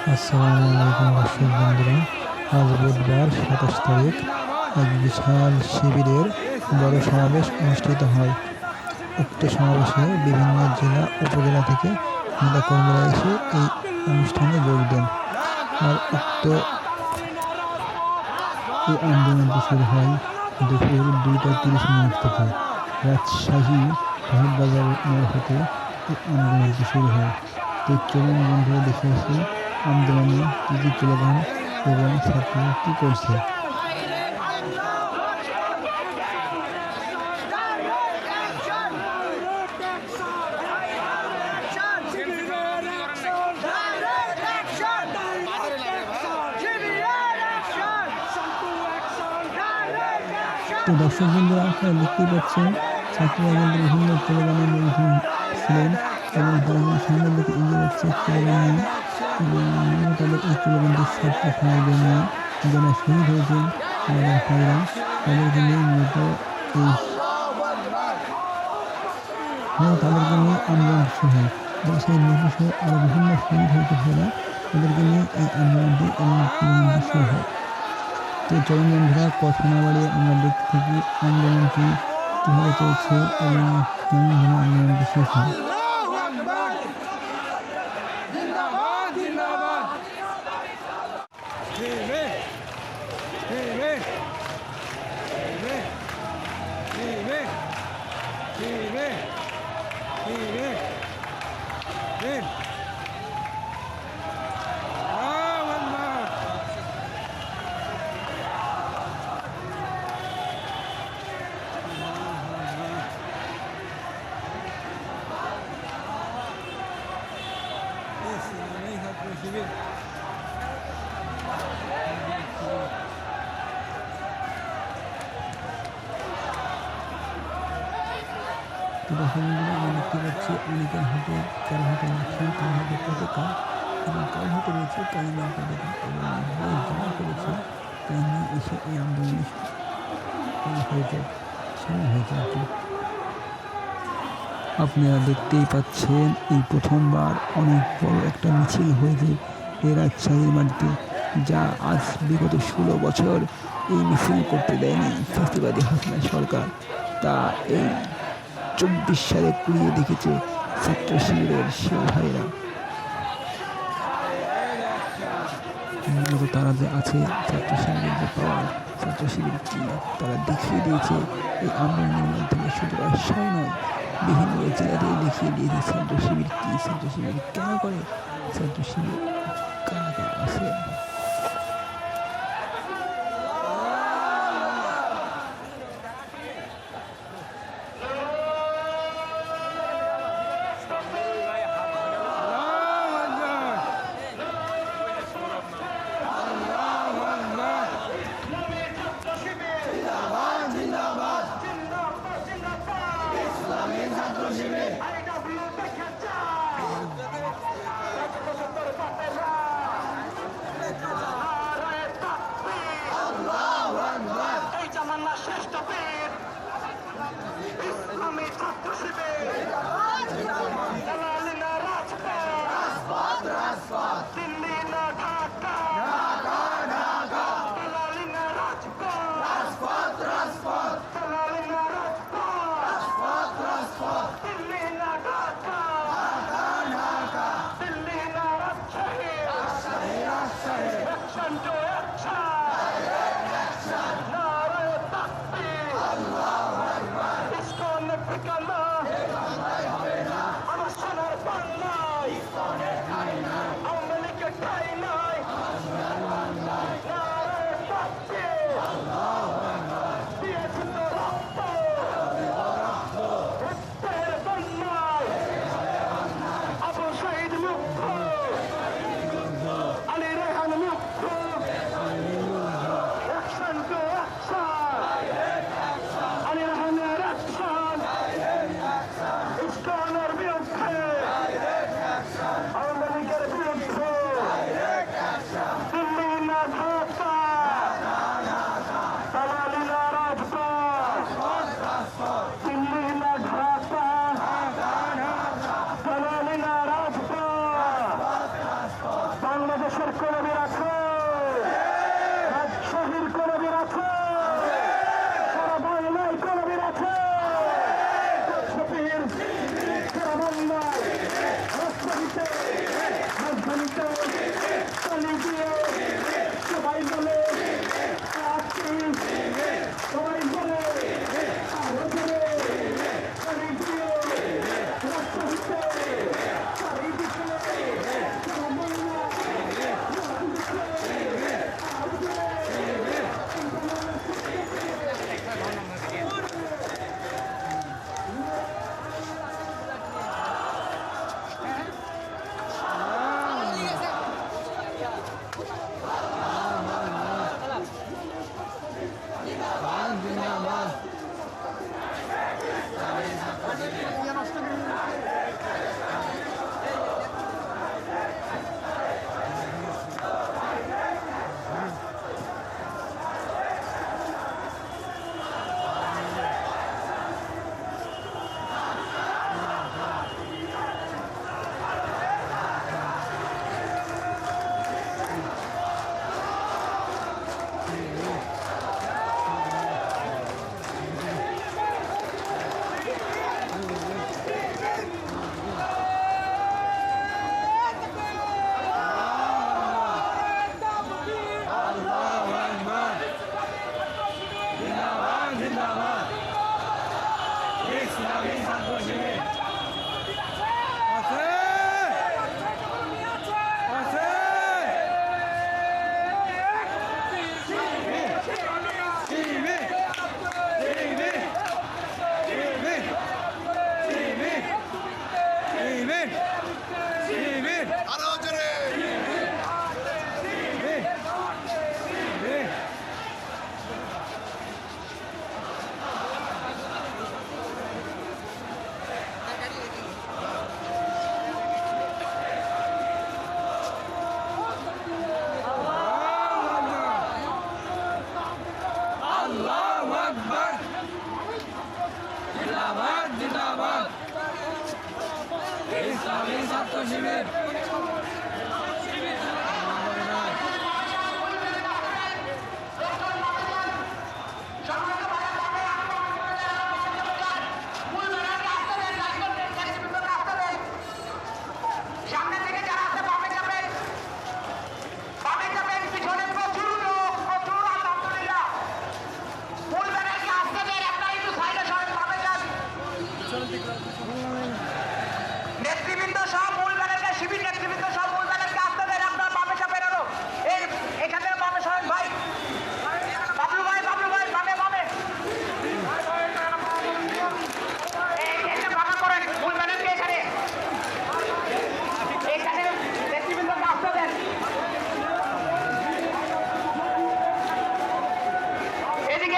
আসসালামু আলাইকুম দর্শক বন্ধুরা, আজ বুধবার 27 তারিখ এক বিশাল শিবিরের বড় সমাবেশ অনুষ্ঠিত হয়। উক্ত সমাবেশে বিভিন্ন জেলা উপজেলা থেকে নেতাকর্মীরা এসে এই অনুষ্ঠানে যোগ দেন। আর উক্ত এই আন্দোলনটি শুরু হয় দুপুর 2টা 30 মিনিট থেকে। রাজশাহী শহীদবাজার মোড় হতে এই আন্দোলনটি শুরু হয়। তো চলুন বন্ধুরা দেখে আসি আন্দোলনে কী কী স্লোগান এবং ছাত্ররা কী করছে। তো দর্শক বন্ধুরা, আপনারা দেখতেই পাচ্ছেন ছাত্ররা কিন্তু বিভিন্ন স্লোগানের মধ্যে ছিলেন এবং তারা কিন্তু সামনের দিকে এগিয়ে যাচ্ছে স্লোগান নিয়ে এবং তাদের এই স্লোগানটি ছাত্র সমাজের নিয়ে যারা শহীদ হয়েছেন আমাদের ভাইরা তাদেরকে নিয়ে মূলত এই তাদেরকে নিয়ে আন্দোলন শুরু হয় এবং সেই নির্দেশে আরও বিভিন্ন শহীদ হয়েছে ভাইরা তাদেরকে নিয়ে এই আন্দোলনটি এবং স্লোগানটি শুরু হয়। তো চলুন বন্ধুরা, কথা না বাড়িয়ে আমরা দেখতে থাকি আন্দোলনটি কীভাবে চলছে এবং কেমনভাবে আন্দোলনটি শেষ হয়। আমরা দেখতে পাচ্ছি অনেকের হাতে, কারো হাতে লাঠি, কারো হাতে পতাকা এবং কারো হাতে রয়েছে কালিমার পতাকা এবং যারা করেছে তাই নিয়ে এসে এই আন্দোলনে সামিল হয়েছে আর কি। আপনারা দেখতেই পাচ্ছেন এই প্রথমবার অনেক বড় একটা মিছিল হয়েছে এই রাজশাহীর মাটিতে, যা আজ বিগত 16 বছর এই মিছিল করতে দেয়নি ফ্যাসিবাদী হাসিনা সরকার। তা এই 24 সালে কুড়িয়ে দেখেছে ছাত্র শিবিরের সেই ভাইরা। মূলত তারা যে আছে, ছাত্র শিবিরের যে পাওয়ার, ছাত্র শিবির কি তারা দেখিয়ে দিয়েছে এই আন্দোলনের মাধ্যমে। শুধু রাজশাহী নয়, বিভিন্ন জেলাতে দেখিয়ে দিয়েছে ছাত্র শিবির কি, ছাত্র শিবির কেন করে, ছাত্র শিবির কারা কারা আছে।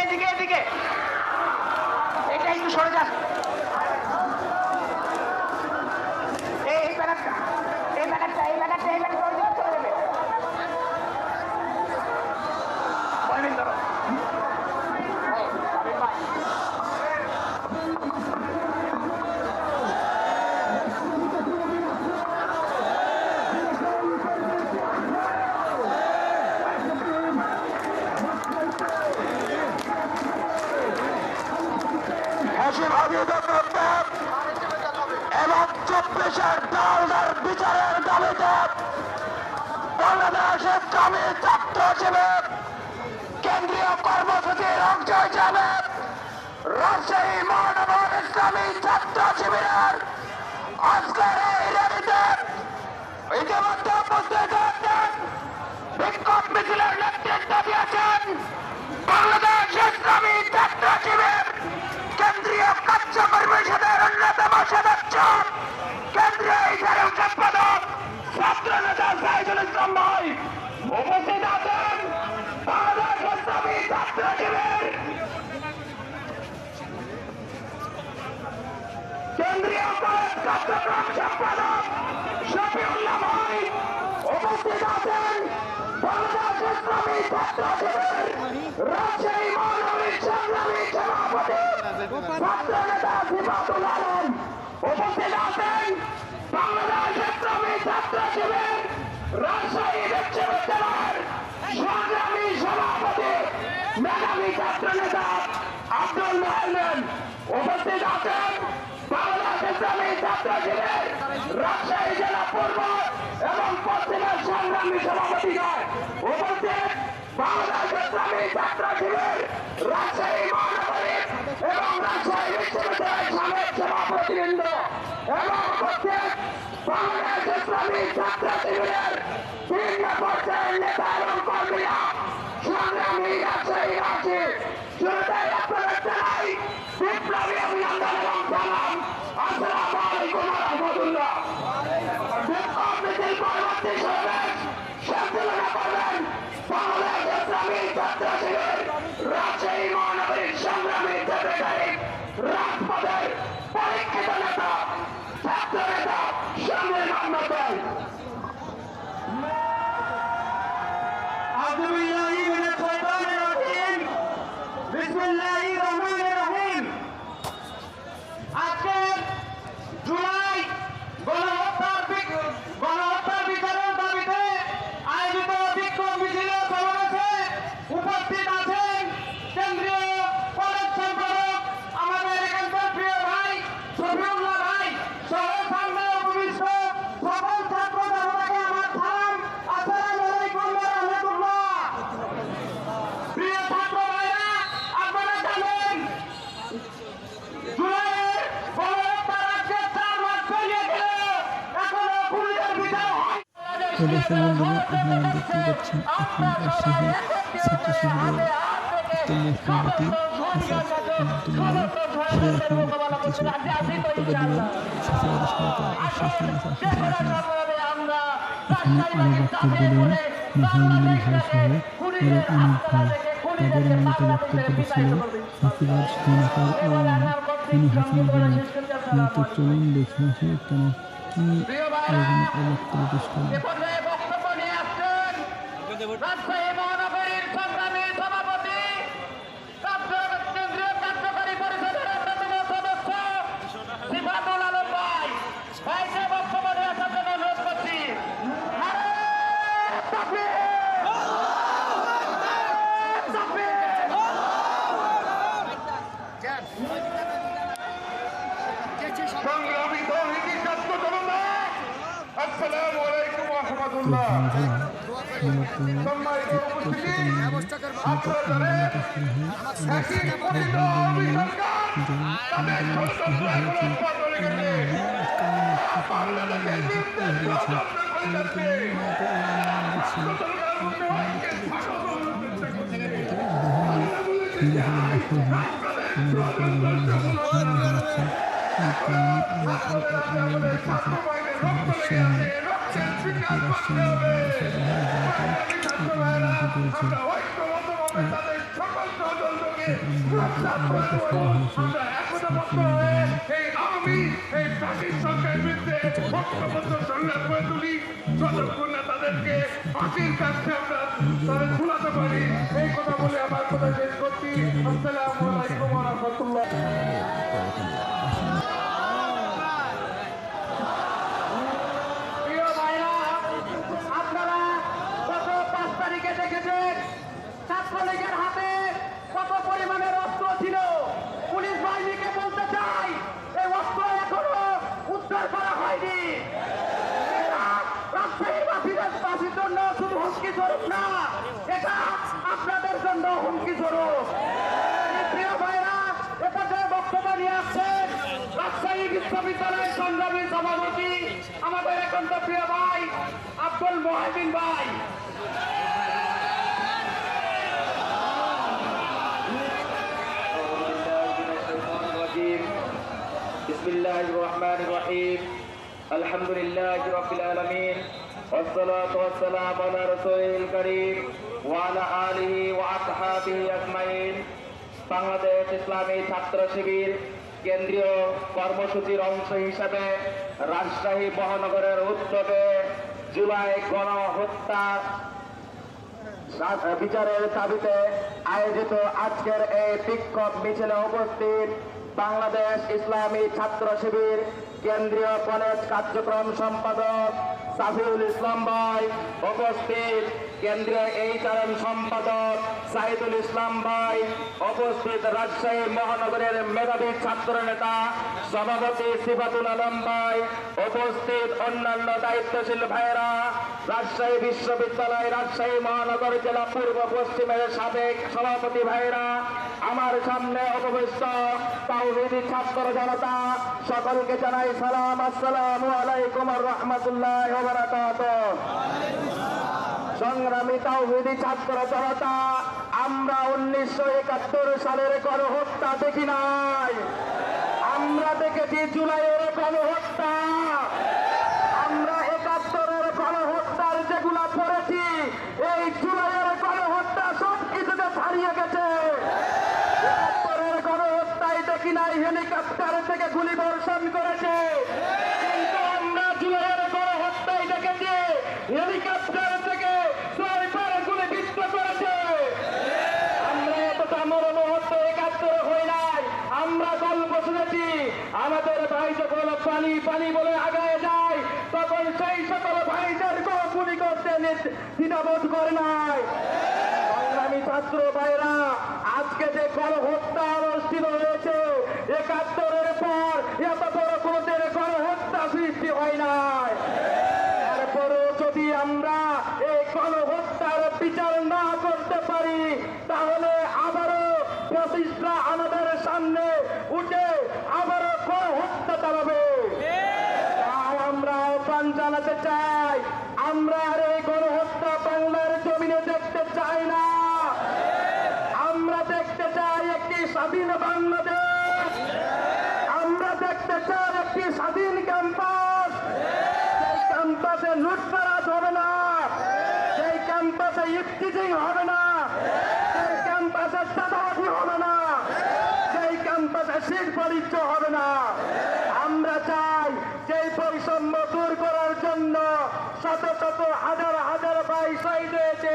এদিকে এদিকে, এটা একটু সরে যান। এই ব্যানারটা এই ব্যানারটা এই ব্যানারটা এই ব্যানারটা ওর দিকে চলে যাবে। বলবেন ধরো এবং 24-এর দলের বিচারের দাবিতে বাংলাদেশ ইসলামী ছাত্র শিবির কেন্দ্রীয় কর্মসূচির অংশ হিসাবে রাজশাহী মহানগর ইসলামী ছাত্র শিবিরের আজকের এই র্যালিতে ইতিমধ্যে উপস্থিত হয়েছেন, বিক্ষোভ মিছিলের নেতৃত্ব দিয়েছেন বাংলাদেশ ইসলামী ছাত্র শিবির কেন্দ্রীয় কার্যকরী পরিষদের অন্যতম সদস্য, কেন্দ্রীয় ইশারক সম্পাদক ছাত্র নেতা সাইদুল ইসলাম ভাই উপস্থিত আছেন। বাংলাদেশ ইসলামী ছাত্র শিবির কেন্দ্রীয় কার্যক্রম সম্পাদক শফিউল্লাহ ভাই উপস্থিত আছেন। বাংলাদেশ ইসলামী ছাত্র শিবির রাজশাহী মহানগরীর সংগ্রামী সভাপতি ছাত্র নেতা সিফাতুল আলম উপস্থিত আছেন। বাংলাদেশ ইসলামী ছাত্র শিবির রাজশাহী বিশ্ববিদ্যালয়ের সংগ্রামী সভাপতি মেধাবী ছাত্র নেতা আব্দুল মোহাম্মদ উপস্থিত আছেন। বাংলাদেশ ইসলামী ছাত্র শিবির রাজশাহী জেলা পূর্ব এবং পশ্চিমের সংগ্রামী সভাপতিগণ উপস্থিত। বাংলাদেশ ইসলামী ছাত্র শিবির রাজশাহী মহানগরীর এবং রাজশাহী বিশ্ববিদ্যালয়ের সাবেক সভাপতিবৃন্দ এবং উপস্থিত বাংলাদেশ ইসলামী ছাত্র শিবিরের বিভিন্ন পর্যায়ের নেতা এবং কর্মীরা সংগ্রামী রাজশাহীবাসী, শুরুতেই আপনাদের জানাই বিপ্লবী অভিনন্দন এবং সালাম। আসসালামু আলাইকুম ওয়া রাহমাতুল্লাহ। বিক্ষোভ মিছিল পরবর্তী সমাবেশ সঞ্চালনা করবেন বাংলাদেশ ইসলামী ছাত্র শিবির রাজশাহী মহানগরীর সংগ্রামী সেক্রেটারি, রাজপথের পরীক্ষিত নেতা, ছাত্র নেতা শামীম আহমদ ভাই। আউযু বিল্লাহি মিনাশ শাইতানির রাজিম। বিসমিল্লাহির রহমানির রহিম। আজকে জুলাই গণহত্যার বিচারের দাবিতে আয়োজিত বিক্ষোভ মিছিলে সমাবেশে উপস্থিত আছেন কেন্দ্রীয় কলেজ সম্পাদক আমাদের এখানকার প্রিয় ভাই শফিউল্লাহ ভাই সহ সামনে উপবিষ্ট সকল ছাত্র জনতাকে আমার সালাম। আসসালামু আলাইকুম ওয়া রাহমাতুল্লাহ। প্রিয় ছাত্র ভাইরা, আপনারা জানেন জুলাইয়ের গণহত্যার আজকে 4 মাস পেরিয়ে গেল, এখনো খুনিদের বিচার হয়। প্রদর্শন বন্ধুরা, আপনারা দেখতে পাচ্ছেন এখন রাজশাহী ছাত্র শিবিরের কেন্দ্রীয় সভাপতি আসাদ আব্দুল্লাহ, সে এখন কিছু বক্তব্য দিবেন। ছাত্রবাদী সরকার এখানে আরো বক্তব্য দেন মোহাম্মদ ভাই সহ আরো অনেক ভাই। তাদের মূলত বক্তব্য ছিল ফাঁসিবাদ জনতার খুনি হাসিনা ভাই। তো চলুন দেখে আসি কেন কি বক্তব্য পেশ করেন। বক্তব্য নিয়ে আসছেন রাজশাহী মহানগরীর সংগ্রামী সভাপতি, কেন্দ্রীয় কার্যকরী পরিষদের অন্যতম সদস্য সিফাতুল আলম ভাই। ভাইকে বক্তব্য নিয়ে আসার জন্য অনুরোধ করছি। নারে তাকবীর! সংগ্রামী তৌহিদি ছাত্র জনতা, আসসালামু আলাইকুম ওয়া রাহমাতুল্লাহ। সম্মানিত উপস্থিতি, আপনারা জানেন একই পরিবার থাকে আমরা একতাবদ্ধ হয়ে এই আওয়ামী এই ফ্যাসিস্ট সরকারের বিরুদ্ধে ঐক্যবদ্ধ সংগ্রাম করে তুলি যতক্ষণ না তাদেরকে ফাঁসির কাছে আমরা তাদের ঝুলাতে পারি। এই কথা বলে আমার কথা শেষ করছি। আসসালামু আলাইকুম ওয়া রাহমাতুল্লাহ। প্রিয় ভাইরা, আপনারা গত 5 তারিখে দেখেছেন ছাত্রলীগের হাতে কত পরিমাণের অস্ত্র ছিল। পুলিশ বাহিনীকে বলতে চাই এই অস্ত্র এখনো উদ্ধার করা হয়নি। এটা রাজশাহীবাসীর জন্য শুধু হুমকি স্বরূপ না, এটা আপনাদের জন্য হুমকি স্বরূপ। প্রিয় ভাইরা, এটা যে বক্তব্য নিয়ে আসছেন রাজশাহী বিশ্ববিদ্যালয়ের সংগ্রামী সভাপতি আমাদের একান্ত প্রিয় ভাই আব্দুল মোহাইমিন ভাই। বিসমিল্লাহির রহমানির রহিম। আলহামদুলিল্লাহি রাব্বিল আলামিন ওয়াসসালাতু ওয়াসসালামু আলা রাসূলিল কারীম ওয়া আলা আলিহি ওয়া আসহাবিহি আজমাইন। বাংলাদেশ ইসলামী ছাত্র শিবির কেন্দ্রীয় কর্মসূচির অংশ হিসাবে রাজশাহী মহানগরের উদ্যোগে জুলাই গণহত্যা বিচারের দাবিতে আয়োজিত আজকের এই বিক্ষোভ মিছিলে উপস্থিত বাংলাদেশ ইসলামী ছাত্র শিবির কেন্দ্রীয় কলেজ কার্যক্রম সম্পাদক সাফিউল ইসলাম ভাই, উপস্থিত কেন্দ্রীয় এইচআরএম সম্পাদক সাইদুল ইসলাম ভাই, উপস্থিত রাজশাহী মহানগরের মেধাবী ছাত্র নেতা সভাপতি সিফাতুল আলম ভাই, উপস্থিত অন্যান্য দায়িত্বশীল ভাইয়েরা, রাজশাহী বিশ্ববিদ্যালয় রাজশাহী মহানগর জেলা পূর্ব পশ্চিমের সাবেক সভাপতি ভাইয়েরা, আমার সামনে উপবিষ্ট তাওহীদি ছাত্র জনতা, সকলকে জানাই সালাম। আসসালামু আলাইকুম ওয়া রাহমাতুল্লাহি ওয়া বারাকাতুহু। সংগ্রামী তাওহীদি ছাত্র জনতা, আমরা 1971 সালের গণহত্যা দেখি নাই, আমরা দেখেছি জুলাইয়ের গণহত্যা। আমরা 71-এর গণহত্যার যেগুলা পড়েছি, এই জুলাইয়ের গণহত্যা সব কিছুতে ছাড়িয়ে গেছে। 71-এর গণহত্যায় দেখি নাই হেলিকপ্টার থেকে গুলি বর্ষণ করেছে, কিন্তু আমরা জুলাইয়ের গণহত্যায় দেখেছি হেলিকপ্টার থেকে স্নাইপার গুলি বিদ্ধ করেছে। আমরা এতটা মরমহত্ব 71 হই নাই, আমরা গল্প শুনেছি। আমাদের ভাই যখন পানি পানি বলে আগায় যায়, তখন সেই সকল ভাইদের গুলি করতে দ্বিধাবোধ করে নাই। সংগ্রামী ছাত্র ভাইরা, আজকে যে গণহত্যা অনুষ্ঠিত হয়েছে, 71-এর পর এত বড় কোনদের গণহত্যা সৃষ্টি হয় নাই। এরপরও যদি আমরা এই গণহত্যার বিচার না করতে পারি, তাহলে আবারও ফ্যাসিস্টরা আমাদের সামনে উঠে আবারও গণহত্যা চালাবে। তাই আমরা আহ্বান জানাতে চাই, আমরা আর এই গণহত্যা বাংলার জমিনে দেখতে চাই না। আমরা দেখতে চাই একটি স্বাধীন বাংলাদেশ, আমরা দেখতে চাই একটি স্বাধীন ক্যাম্পাস। সেই ক্যাম্পাসে লুটতরাজ হবে না, সেই ক্যাম্পাসে ইফতিজিং হবে না, সেই ক্যাম্পাসে চাঁদাবাজি হবে না, সেই ক্যাম্পাসে সিট পরিচ্ছ হবে না। আমরা চাই যে বৈষম্য দূর করার জন্য শত শত হাজার হাজার ভাই শহীদ হয়েছে,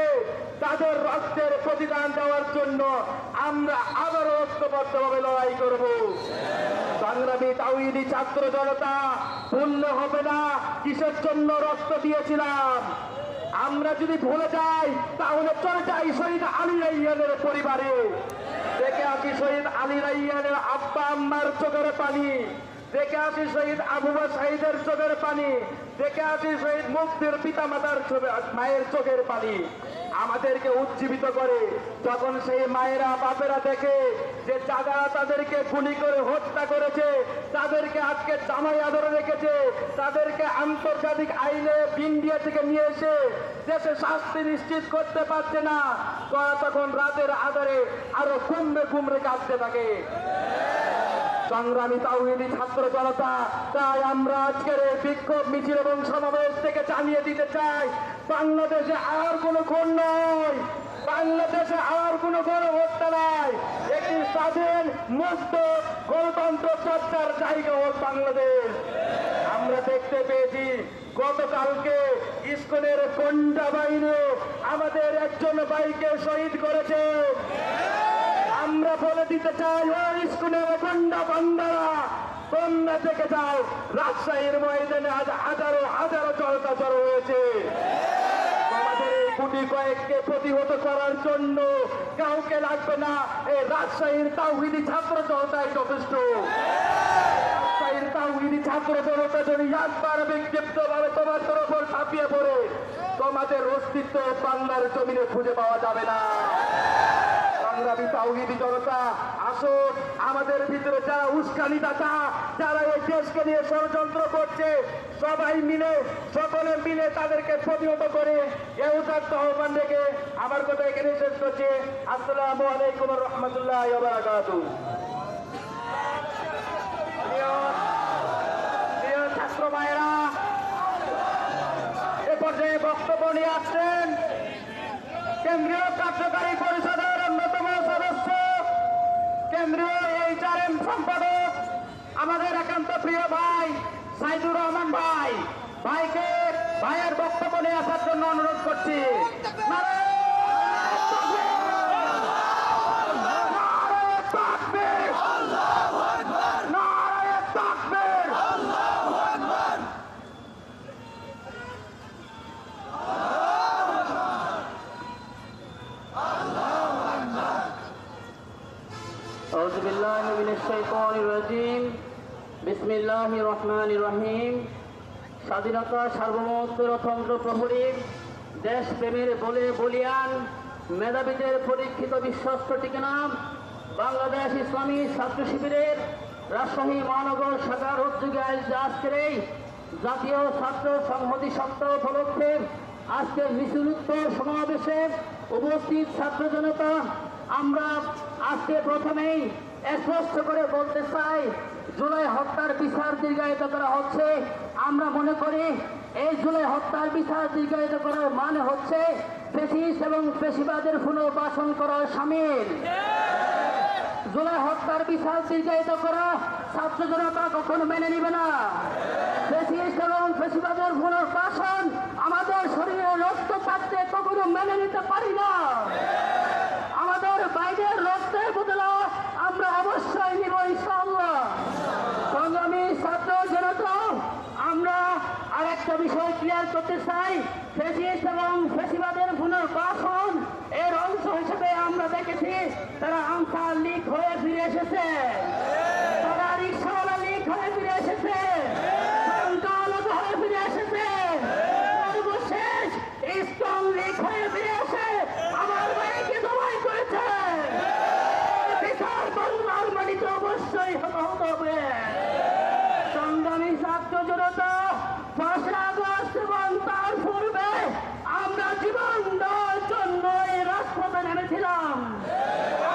তাদের রক্তের প্রতিদান দেওয়ার জন্য আমরা আবারও ঐক্যবদ্ধভাবে লড়াই করব। সংগ্রামী তাওহীদি ছাত্র জনতা, ভুললে হবে না কিসের জন্য রক্ত দিয়েছিলাম। আমরা যদি ভুলে যাই, তাহলে চলে যাই শহীদ আলী রায়্যানের পরিবারে, দেখে আসি শহীদ আলী রায়্যানের আব্বা আম্মার চোখের পানি, দেখে আসি শহীদ আবু সাঈদের চোখের পানি, দেখে আসি শহীদ মুক্তির পিতা মাতার মায়ের চোখের পানি। আমাদেরকে উজ্জীবিত করে যখন সেই মায়েরা বাপেরা দেখে যে যারা তাদেরকে গুলি করে হত্যা করেছে, তাদেরকে আজকে জামাই আদরে রেখেছে, তাদেরকে আন্তর্জাতিক আইনে ইন্ডিয়া থেকে নিয়ে এসে দেশে শাস্তি নিশ্চিত করতে পারছে না, তখন রাতের আধারে আরো কুমড়ে কুমড়ে কাঁদতে থাকে। সংগ্রামী তাওহীদি ছাত্র জনতা, তাই আমরা আজকের এই বিক্ষোভ মিছিল এবং সমাবেশ থেকে জানিয়ে দিতে চাই, বাংলাদেশে আর কোনো খুন নয়, বাংলাদেশে আর কোনো গণহত্যা নাই। একটি স্বাধীন মুক্ত গণতন্ত্র চর্চার জায়গা হোক বাংলাদেশ। আমরা দেখতে পেয়েছি গতকালকে ইসকনের গন্ডা বাহিনী আমাদের একজন ভাইকে শহীদ করেছে। আমরা বলে দিতে চাই, ও ইসকনের গন্ডা বান্দারা, তোমরা থেকে যাও। রাজশাহীর ময়দানে আজ হাজারো হাজারো জনতা জড়ো হয়েছে। আমাদের এই গুটি কয়েককে প্রতিহত করার জন্য কাউকে লাগবে না। এই রাজশাহীর তাওহীদি ছাত্র জনতাই যথেষ্ট। রাজশাহীর তাওহীদি ছাত্র জনতা যদি একবার বিক্ষিপ্তভাবে তোমাদের ওপর ঝাঁপিয়ে পড়ে, তোমাদের অস্তিত্ব বাংলার জমিনে খুঁজে পাওয়া যাবে না। সংগ্রামী তাওহীদি জনতা, আসো আমাদের ভিতরে যারা উস্কানি দাতা, যারা এই দেশকে নিয়ে ষড়যন্ত্র করছে, সবাই মিলে সকলে মিলে তাদেরকে প্রতিহত করে এ উদাত্ত আহ্বান রেখে আমার কথা এখানে শেষ করছি। আসসালামু আলাইকুম রহমতুল্লাহ বারাকাতুহু। প্রিয় ছাত্র ভাইয়েরা, এ পর্যায়ে বক্তব্য নিয়ে আসছেন কেন্দ্রীয় কার্যকারী পরিষদের অন্যতম সদস্য, কেন্দ্রীয় HRM সম্পাদক, আমাদের একান্ত প্রিয় ভাই সাইদুর রহমান ভাই। ভাইয়ের বক্তব্য নিয়ে আসার জন্য অনুরোধ করছি। নারায়ে তাকবীর! নারায়ে তাকবীর! নারায়ে তাকবীর! أعوذ بالله من الشيطان الرجيم بسم الله الرحمن الرحيم স্বাধীনতা সার্বভৌমত্ব গণতন্ত্র প্রহরী দেশপ্রেমের বলে বলিয়ান মেধাবীদের পরীক্ষিত বিশ্বস্ত ঠিকানা বাংলাদেশ ইসলামী ছাত্র শিবিরের রাজশাহী মহানগর শাখার উদ্যোগে আজকের এই জাতীয় ছাত্র সংহতি সপ্তাহ উপলক্ষে আজকের মিছিলোত্তর সমাবেশে উপস্থিত ছাত্র জনতা, আমরা আজকে প্রথমেই স্পষ্ট করে বলতে চাই, জুলাই হত্যার বিচার দীর্ঘায়িত করা হচ্ছে। আমরা মনে করি এই জুলাই হত্যার বিচার দীর্ঘায়িত করার মানে হচ্ছে ফ্যাসিস্ট এবং ফ্যাসিবাদের পুনর্বাসন করার শামিল। জুলাই হত্যার বিচার দীর্ঘায়িত করা ছাত্র জনতা কখনো মেনে নিবে না। ফ্যাসিস্ট এবং ফ্যাসিবাদের পুনর্বাসন আমাদের শরীরে রক্ত থাকতে কখনো মেনে নিতে পারি না। আমাদের বাইরের রক্তের বদলে আমরা অবশ্যই নিব ইনশাআল্লাহ। সংগ্রামী ছাত্র জনতা, আমরা আর একটা বিষয় ক্লিয়ার করতে চাই, ফ্যাসিস্ট এবং ফ্যাসিবাদের পুনর্বাসন এর অংশ হিসেবে আমরা দেখেছি তারা আনসার লীগ হয়ে ফিরে এসেছে, তারা রিকশাওয়ালা লীগ হয়ে ফিরে এসেছে, সংখ্যালঘু হয়ে ফিরে এসেছে, সর্বশেষ ইসলাম লীগ হয়ে ফিরে এসে আমার ভাইকে জবাই করেছে। বিচার বাংলার মাটিতে অবশ্যই হতে হবে। সংগ্রামী ছাত্র জনতা, 5 আগস্ট এবং তার পূর্বে আমরা জীবন দেওয়ার জন্য এই রাজপথে নেমেছিলাম।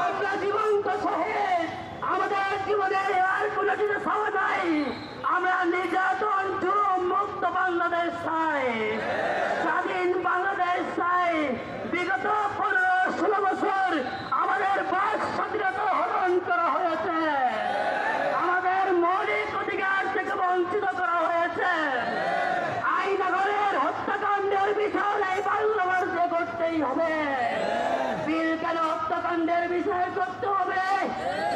আমরা জীবন্ত শহীদ, আমাদের জীবনের আর কোনো কিছু চাওয়া নাই। আমরা নির্যাতন মুক্ত বাংলাদেশ চাই, স্বাধীন বাংলাদেশ চাই। বিগত 15-16 বছর আমাদের বাক স্বাধীনতা হরণ করা হয়েছে, আমাদের মৌলিক অধিকার থেকে বঞ্চিত করা হয়েছে। আইনগরের হত্যাকাণ্ডের বিচার এই বাংলাদেশে করতেই হবে। পিলখানা হত্যাকাণ্ডের বিচার করতে হবে,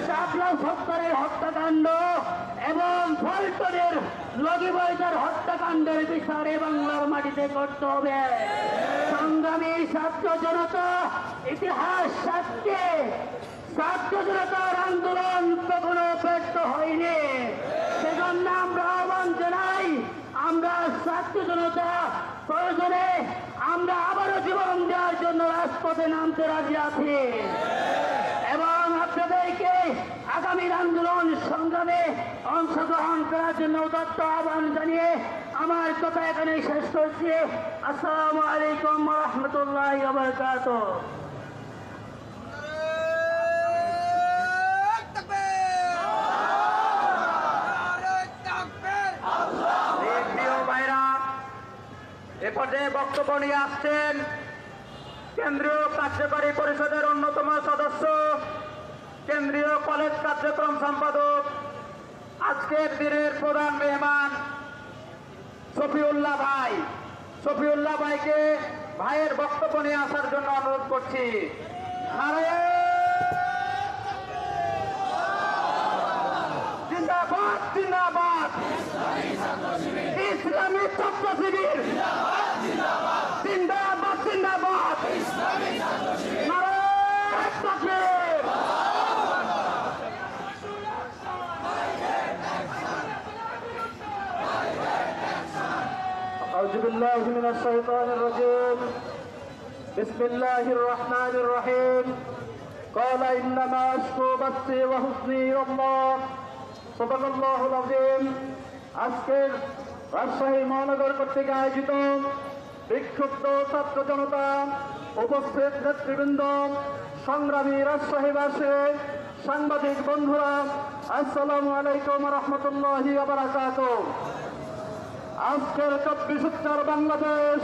শাপলা সত্তরের হত্যাকাণ্ড এবং ফলটনের লগিবৈদার হত্যাকাণ্ডের বিচারে বাংলার মাটিতে করতে হবে। সংগ্রামী ছাত্র জনতা, ইতিহাস সাক্ষী ছাত্র জনতার আন্দোলন কখনো ব্যর্থ হয়নি। সেজন্য আমরা আহ্বান জানাই, আমরা ছাত্র জনতা প্রয়োজনে আমরা আবারও জীবন দেওয়ার জন্য রাজপথে নামতে রাজি আছি এবং আপনাদেরকে আগামীর আন্দোলন সংগ্রামে অংশগ্রহণ করার জন্য উদাত্ত আহ্বান জানিয়ে আমার কথা এখানে শেষ করছি। আসসালামু আলাইকুম ওয়া রাহমাতুল্লাহি ওয়া বারাকাতুহু। প্রিয় ভাইরা, এ পর্যায়ে বক্তব্য নিয়ে আসছেন কেন্দ্রীয় কার্যকারী পরিষদের অন্যতম সদস্য, কেন্দ্রীয় কলেজ কার্যক্রম সম্পাদক, আজকের দিনের প্রধান মেহমান শফিউল্লাহ ভাই। শফিউল্লাহ ভাইকে ভাইয়ের বক্তব্য নিয়ে আসার জন্য অনুরোধ করছি। জিন্দাবাদ জিন্দাবাদ, ইসলামী ছাত্র শিবির জিন্দাবাদ জিন্দাবাদ, নারায়ে তাকবীর। আউযু বিল্লাহি মিনাশ শাইতানির রাজীম। বিসমিল্লাহির রহমানির রহিম। ক্বালা ইন্নামা আশকু বাসসি ওয়া হুজনি ইলাল্লাহ। সাদাকাল্লাহুল আযীম। আজকের রাজশাহী মহানগর কর্তৃক আয়োজিত বিক্ষুব্ধ ছাত্র জনতা, উপস্থিত নেতৃবৃন্দ, সংগ্রামী রাজশাহীবাসী, সাংবাদিক বন্ধুরা, আসসালামু আলাইকুম ওয়া রাহমাতুল্লাহি ওয়া বারাকাতুহু। আজকের 24 বাংলাদেশ,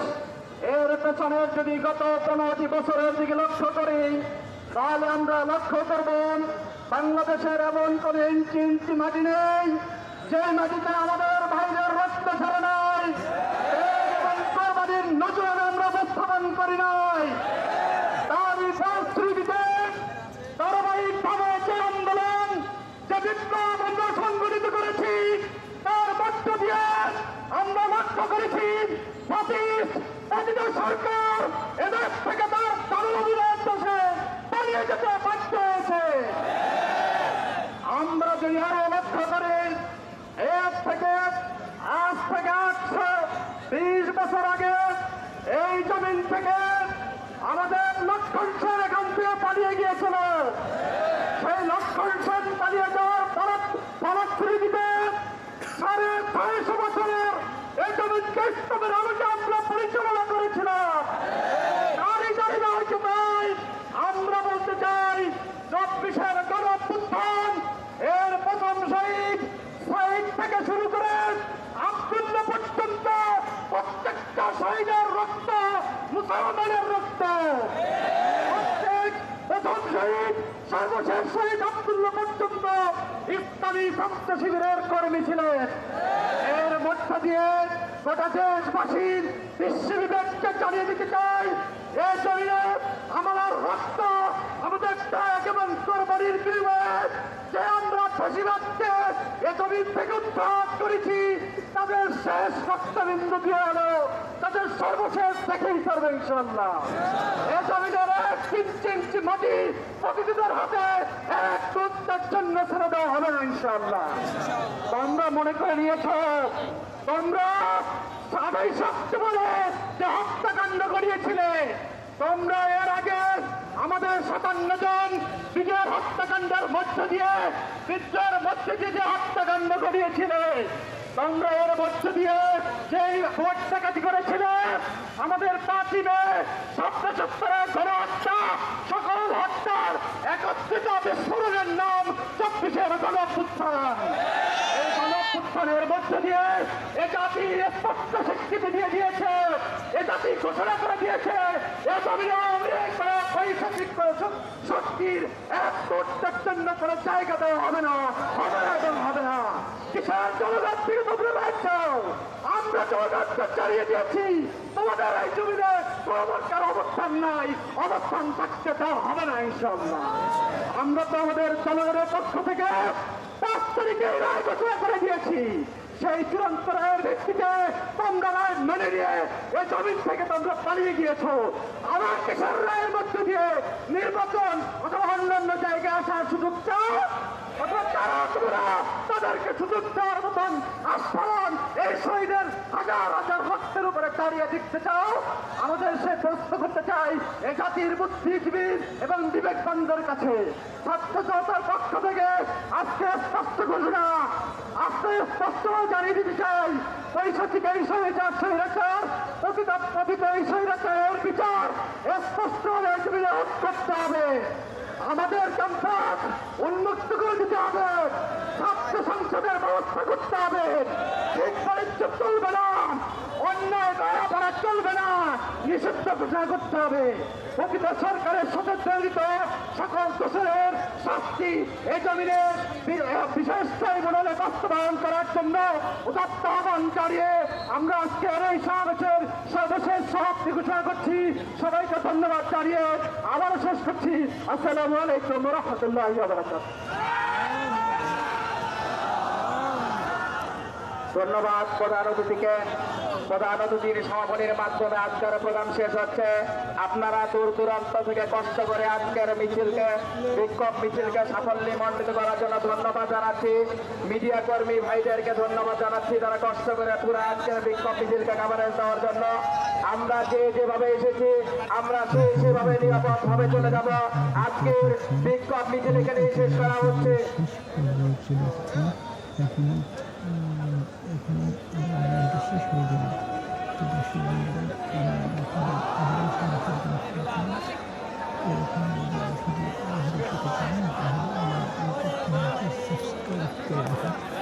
এর পেছনে যদি গত 15টি বছরের দিকে লক্ষ্য করি, তাহলে আমরা লক্ষ্য করব বাংলাদেশের এমন কোন ইঞ্চি ইঞ্চি মাটি নেই যে মাটিতে আমাদের ভাইদের রক্ত ঝরে নাই, এবং কোরবানির নজর আমরা উপস্থাপন করি নাই। তারই ফলশ্রুতিতে ধারাবাহিকভাবে যে আন্দোলন, যে বিপ্লব আমরা সংগঠিত করেছি, তার মধ্য দিয়ে আমরা লক্ষ্য করেছি ফ্যাসিস্ট সরকার এদের থেকে তার জনগণের দেশে পালিয়ে যেতে বাধ্য হয়েছে। আমরা যদি আরো লক্ষ্য করি, এর থেকে আজ থেকে 820 বছর আগে এই জমিন থেকে আমাদের লক্ষণ সেন এখান থেকে পালিয়ে গিয়েছিল। সেই লক্ষণ সেন পালিয়ে যাওয়ার ফলশ্রুতিতে 650 বছরের এই জমিনকে ইসলামের আলোকে আমরা পরিচালনা করেছিলাম। তারই জায়গা হচ্ছে তাই আমরা বলতে চাই 24-এর গণঅভ্যুত্থান, এর প্রথম শহীদ থেকে শুরু করে আব্দুল্লাহ পর্যন্ত প্রত্যেকটা শহীদের রক্ত মুসলমানের রক্ত। প্রত্যেক প্রথম শহীদ, সর্বশেষ শহীদ আব্দুল্লাহ পর্যন্ত ইসলামী ছাত্র শিবিরের কর্মী ছিলেন। এর মধ্য দিয়ে গোটা দেশবাসীর বিশ্ববিবেককে জানিয়ে দিতে চাই, এই জমিনে আমার রক্ত, আমাদের ত্যাগ এবং কোরবানির বিনিময়ে যে আমরা ফাঁসিবাদকে এ জমিন থেকে উৎখাত করেছি, তাদের শেষ রক্তবিন্দু দিয়ে হলো তাদের সর্বশেষ দেখেই করবে ইনশাআল্লাহ। এ জমিনের 1 ইঞ্চি মাটি প্রতিনিধিদের হাতে এক মুহূর্তের জন্য ছেড়ে দেওয়া হবে না ইনশাআল্লাহ। তোমরা মনে করে নিয়েছ তোমরা সবাই সত্যি বলে যে হত্যাকাণ্ড করিয়েছিলে, তোমরা এর আগে আমাদের 57 জন বিজয়ের হত্যাকাণ্ডের মধ্য দিয়ে যে হত্যাকাণ্ড করিয়েছিলে, তোমরা এর মধ্য দিয়ে যেই ভোট ডাকাতি করেছিলে, আমাদের পার্টিতে সপ্তাহে গণহত্যা, সকল হত্যার একত্রিত বিস্ফোরণের নাম 24-এর গণঅভ্যুত্থান। এই গণঅভ্যুত্থানের মধ্য দিয়ে এ জাতি স্পষ্ট স্বীকৃতি দিয়ে দিয়েছে, এ জাতি ঘোষণা করে দিয়েছে, এ জমিনে শক্তির এক মুহূর্তের জন্য কোনো জায়গা দেওয়া হবে না, হবে না এবং হবে না। কিষাণ জনগণ থেকে তোমরা লাগছাও, আমরা জনগণ চালিয়ে দিয়েছি, তোমাদের এই জমিনে কোনো অবস্থান নাই, অবস্থান থাকতে দেওয়া হবে না ইনশাআল্লাহ। আমরা তো আমাদের জনগণের পক্ষ থেকে 5 তারিখে রায় ঘোষণা করে দিয়েছি। সেই চূড়ান্ত রায়ের ভিত্তিতে তোমরা রায় মেনে নিয়ে এই জমিন থেকে তোমরা পালিয়ে গিয়েছ। আমার কিশোর রায়ের মধ্যে দিয়ে নির্বাচন অথবা অন্যান্য জায়গায় আসার সুযোগ চাও, অথবা তারা তোমরা তাদেরকে সুযোগ দেওয়ার মতন আস্ফালন এই শহীদের হাজার হাজার রক্তের উপরে দাঁড়িয়ে দিতে চাও। আমাদের সে প্রশ্ন করতে চাই এই জাতির বুদ্ধিজীবী এবং বিবেকবানদের কাছে, ছাত্র জনতার পক্ষ থেকে আজকে স্পষ্ট ঘোষণা, আজকে স্পষ্ট জানিয়ে দিতে চাই, পৈশাচিক এই স্বৈরাচার, প্রকৃত এই স্বৈরাচারের বিচার স্পষ্ট করতে হবে। আমাদের ক্যাম্পাস উন্মুক্ত করে দিতে হবে, ছাত্র সংসদের ব্যবস্থা করতে হবে, ঠিক বাণিজ্য চলবে না, অন্যায় করা চলবে না, নিষিদ্ধ ঘোষণা করতে হবে। প্রকৃত সরকারের সাথে জড়িত সকল দোষের শাস্তি এই জমিনের বিশেষ ট্রাইব্যুনালে বাস্তবায়ন করার জন্য উদাত্ত আহ্বান জানিয়ে আমরা আজকের এই সমাবেশের সর্বশেষ সমাপ্তি ঘোষণা করছি। সবাইকে ধন্যবাদ জানিয়ে আবারও শেষ করছি। আসসালামু আলাইকুম ওয়া রাহমাতুল্লাহি ওয়া বারাকাতুহু। ধন্যবাদ প্রধান অতিথিকে। প্রধান অতিথির সমাপনীর মাধ্যমে আজকের প্রোগ্রাম শেষ হচ্ছে। আপনারা দূর দূরান্ত থেকে কষ্ট করে আজকের মিছিলকে, বিক্ষোভ মিছিলকে সাফল্যে মণ্ডিত করার জন্য ধন্যবাদ জানাচ্ছি। মিডিয়া কর্মী ভাইদেরকে ধন্যবাদ জানাচ্ছি, তারা কষ্ট করে পুরো আজকের বিক্ষোভ মিছিলকে কাভারেজ দেওয়ার জন্য। আমরা যেভাবে এসেছি আমরা সেভাবে নিরাপদভাবে চলে যাব। আজকের বিক্ষোভ মিছিল এখানে শেষ করা হচ্ছে। এখানে আমরা এটা শেষ হয়ে যাবে। তো দর্শক বন্ধুরা, এরকম যদি শুধু সাবস্ক্রাইব করে রাখুন।